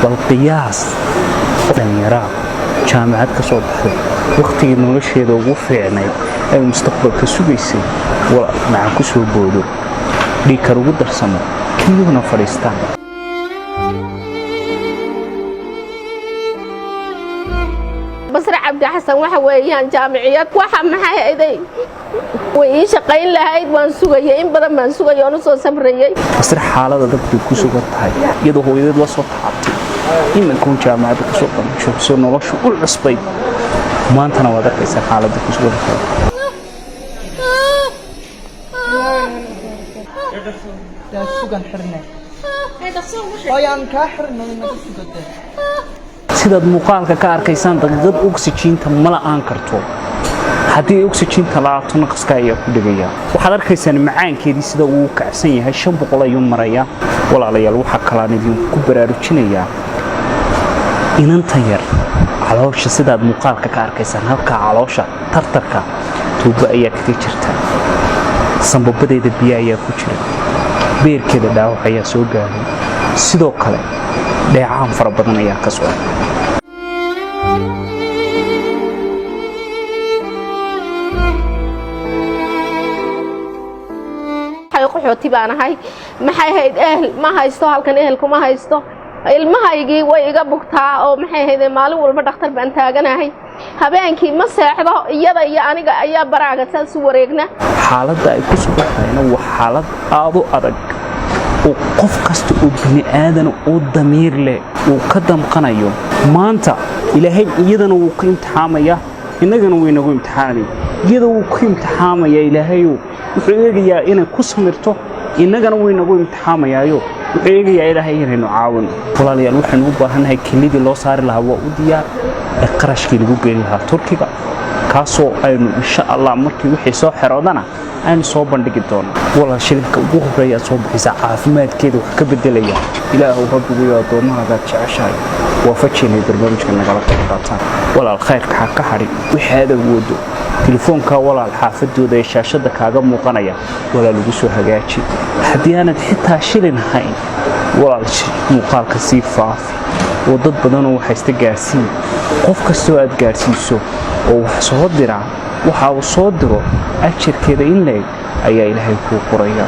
bal qiyaas dhalinyaro jaamacad ka soo baxday waqtigii nolosheeda ugu fiicnay ay mustaqbalka sugaysay wala macaan ku soo boodo dhiikar ugu darsamo kiyuna fadhiistaan basra cabdi xasan waxa weeyaan jaamiciyad waxa maxay ahayd way shaqayn lahayd waan sugayay in badan baan sugayay oo soo sabrayay basra xaalada dadku ku sugan tahay iyadoo hooyadeed la soo taabtay imanku jaamacad ka soo qancay soo noloshu u cusbay maantana wada arkaysa xaalada ku sugan tahay sugan xirnay ayaan ka xirnay naga sugatay sidaad muuqaalka ka arkaysaan daqiiqad oksijiinta ma la'aan karto haddii oksijiinta la'aato naqaska ayaa ku dhigaya waxaad arkaysaan macaankeedii sida uu kacsan yahay 500 ayuu maraya walaalayaal waxa kalaan idinku baraarujinayaa inanta yar caloosha sidaad muuqaalka ka arkaysaan halka caloosha tartarka tuubo ayaa kaga jirta sanbabadeeda biyo ayaa ku jira beerkeeda dhaawac ayaa soo gaaray sidoo kale dheecaan fara badan ayaa ka soo qaxooti baan ahay maxay ahayd ma haysto halkan kuma haysto ilmahaygii way iga bugtaa oo maxay ahayd maalin walba dhakhtar baan taaganahay habeenkii ma seexdo iyada iyo aniga ayaa baraaga saas u wareegna xaaladda ay ku sugayna waa xaalad aad u adag oo qof kasta oo bini aadan oo damiir leh uu ka damqanayo maanta ilaahay iyadana uu ku imtixaamaya inagana way nagu imtixaanay iyada uu ku imtixaamaya ilaahay wuxuu eegayaa inay ku samirto inagana way nagu imtixaamayaayo wuxuu eegayaa ilaahay inaynu caawino walaalayaal waxaanu u baahanahay kelidii loo saari lahaa waa u diyaar qarashkii lagu geyn lahaa turkiga kaasoo aynu insha Allah markii wixii soo xiroodana aynu soo bandhigi doono walaal shilka ugu horeeya soo bixisa caafimaadkeeda wax ka bedelaya ilaahu rabbigu iyo adoomahaaga jeceshahay waafajinay barnaamijka nagala qaataan walaal khayrka ka xari wixii aad awoodo telefoonka walaal xaafadooda ee shaashada kaaga muuqanaya walaal ugu soo hagaaji haddii aanad xitaa shilin hayn walaal muuqaalka sii faafi oo dad badan oo haysta gaarsiin qof kastoo aad gaarsiiso oo wax soo dira waxa uu soo diro ajirkeeda in leeg ayaa ilaahay ku qoraya